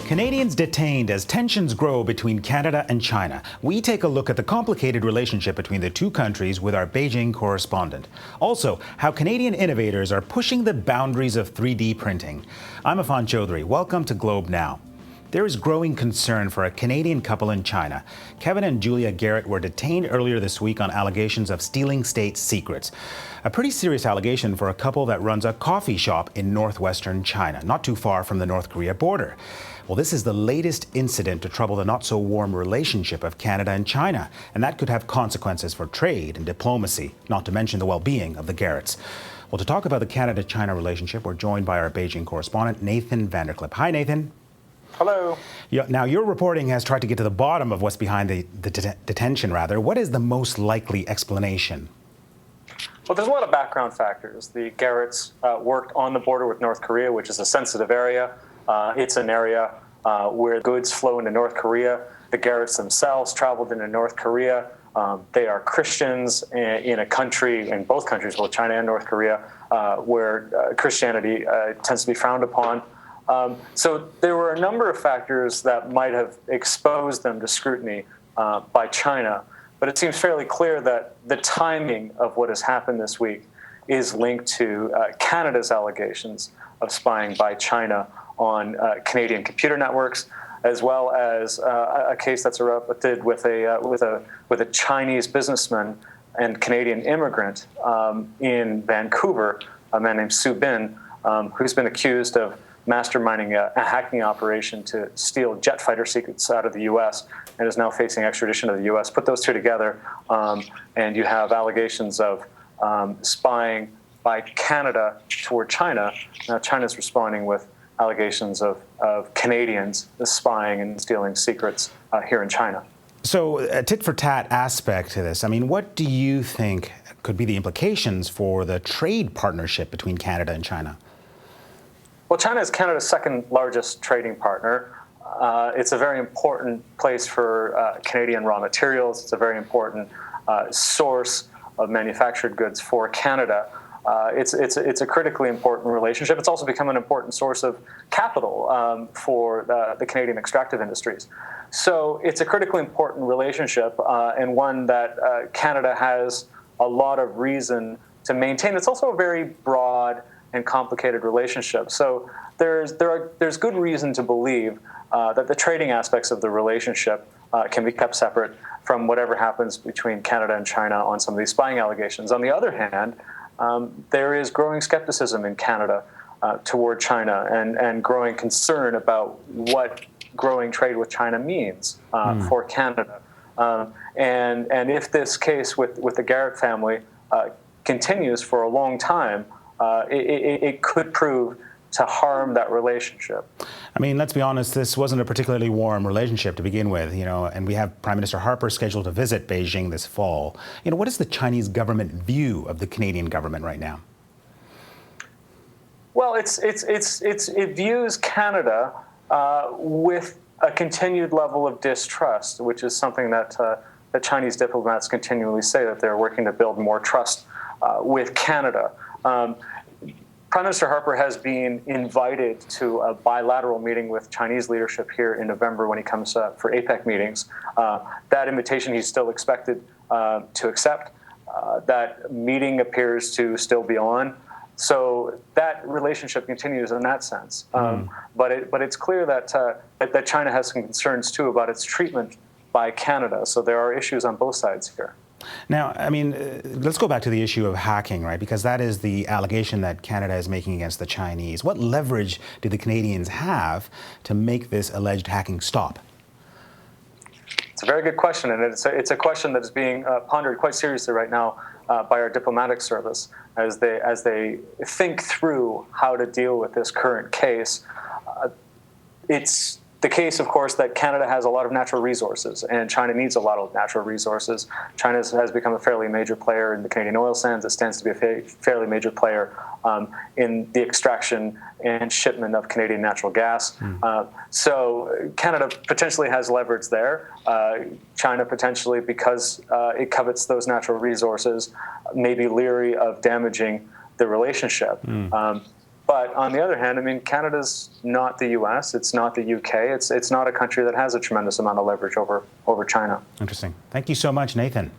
Canadians detained as tensions grow between Canada and China. We take a look at the complicated relationship between the two countries with our Beijing correspondent. Also, how Canadian innovators are pushing the boundaries of 3D printing. I'm Affan Chowdhry. Welcome to Globe Now. There is growing concern for a Canadian couple in China. Kevin and Julia Garrett were detained earlier this week on allegations of stealing state secrets. A pretty serious allegation for a couple that runs a coffee shop in northwestern China, not too far from the North Korea border. Well, this is the latest incident to trouble the not-so-warm relationship of Canada and China, and that could have consequences for trade and diplomacy, not to mention the well-being of the Garretts. Well, to talk about the Canada-China relationship, we're joined by our Beijing correspondent, Nathan VanderKlippe. Hi, Nathan. Hello. Now, your reporting has tried to get to the bottom of what's behind the detention, rather. What is the most likely explanation? Well, there's a lot of background factors. The Garretts worked on the border with North Korea, which is a sensitive area. It's an area where goods flow into North Korea. The Garretts themselves traveled into North Korea. They are Christians in a country, in both countries, both China and North Korea, where Christianity tends to be frowned upon. So there were a number of factors that might have exposed them to scrutiny by China. But it seems fairly clear that the timing of what has happened this week is linked to Canada's allegations of spying by China on Canadian computer networks, as well as a case that's erupted with a Chinese businessman and Canadian immigrant in Vancouver, a man named Su Bin, who's been accused of masterminding a hacking operation to steal jet fighter secrets out of the U.S. and is now facing extradition to the U.S. Put those two together, and you have allegations of spying by Canada toward China. Now China's responding with allegations of Canadians spying and stealing secrets here in China. So a tit-for-tat aspect to this, I mean, what do you think could be the implications for the trade partnership between Canada and China? Well, China is Canada's second largest trading partner. It's a very important place for Canadian raw materials. It's a very important source of manufactured goods for Canada. It's a critically important relationship. It's also become an important source of capital for the Canadian extractive industries. So it's a critically important relationship and one that Canada has a lot of reason to maintain. It's also a very broad and complicated relationship. So there's good reason to believe that the trading aspects of the relationship can be kept separate from whatever happens between Canada and China on some of these spying allegations. On the other hand, there is growing skepticism in Canada toward China and growing concern about what growing trade with China means for Canada. And if this case with the Garrett family continues for a long time, it could prove to harm that relationship. I mean, let's be honest, this wasn't a particularly warm relationship to begin with, and we have Prime Minister Harper scheduled to visit Beijing this fall. What is the Chinese government view of the Canadian government right now? Well, it views Canada with a continued level of distrust, which is something that the Chinese diplomats continually say, that they're working to build more trust with Canada. Prime Minister Harper has been invited to a bilateral meeting with Chinese leadership here in November when he comes for APEC meetings. That invitation he's still expected to accept. That meeting appears to still be on. So that relationship continues in that sense. But it's clear that China has some concerns, too, about its treatment by Canada. So there are issues on both sides here. Now, I mean, let's go back to the issue of hacking, right? Because that is the allegation that Canada is making against the Chinese. What leverage do the Canadians have to make this alleged hacking stop? It's a very good question, and it's a question that is being pondered quite seriously right now by our diplomatic service as they think through how to deal with this current case. It's the case, of course, that Canada has a lot of natural resources, and China needs a lot of natural resources. China has become a fairly major player in the Canadian oil sands. It stands to be a fairly major player in the extraction and shipment of Canadian natural gas. So Canada potentially has leverage there. China potentially, because it covets those natural resources, may be leery of damaging the relationship. But on the other hand, I mean, Canada's not the U.S., it's not the U.K., it's not a country that has a tremendous amount of leverage over China. Interesting. Thank you so much, Nathan.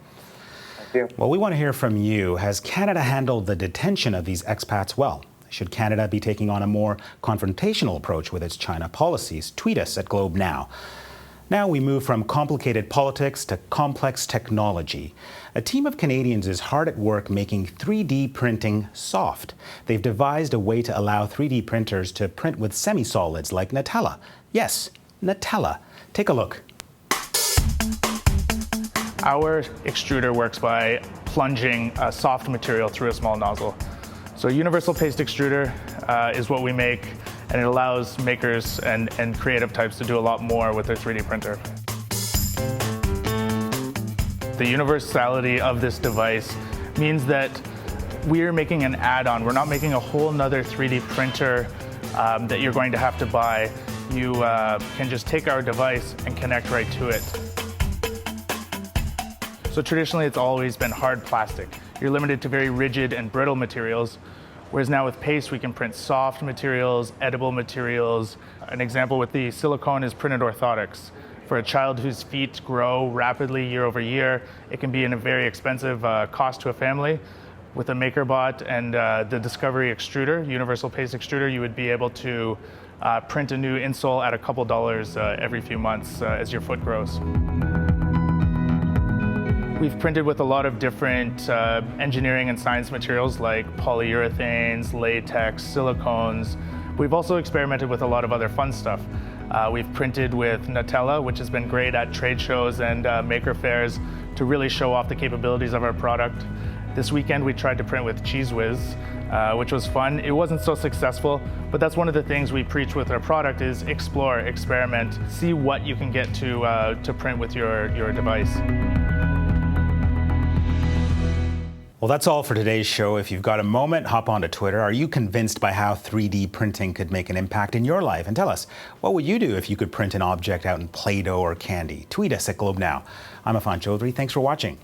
Thank you. Well, we want to hear from you. Has Canada handled the detention of these expats well? Should Canada be taking on a more confrontational approach with its China policies? Tweet us at Globe Now. Now we move from complicated politics to complex technology. A team of Canadians is hard at work making 3D printing soft. They've devised a way to allow 3D printers to print with semi-solids like Nutella. Yes, Nutella. Take a look. Our extruder works by plunging a soft material through a small nozzle. So universal paste extruder is what we make, and it allows makers and creative types to do a lot more with their 3D printer. The universality of this device means that we're making an add-on. We're not making a whole nother 3D printer that you're going to have to buy. You can just take our device and connect right to it. So traditionally, it's always been hard plastic. You're limited to very rigid and brittle materials, whereas now with paste, we can print soft materials, edible materials. An example with the silicone is printed orthotics. For a child whose feet grow rapidly year over year, it can be a very expensive cost to a family. With a MakerBot and the Discovery extruder, universal paste extruder, you would be able to print a new insole at a couple dollars every few months as your foot grows. We've printed with a lot of different engineering and science materials like polyurethanes, latex, silicones. We've also experimented with a lot of other fun stuff. We've printed with Nutella, which has been great at trade shows and maker fairs to really show off the capabilities of our product. This weekend we tried to print with Cheese Whiz, which was fun. It wasn't so successful, but that's one of the things we preach with our product is explore, experiment, see what you can get to print with your device. Well, that's all for today's show. If you've got a moment, hop onto Twitter. Are you convinced by how 3D printing could make an impact in your life? And tell us, what would you do if you could print an object out in Play-Doh or candy? Tweet us at Globe Now. I'm Affan Chowdhry. Thanks for watching.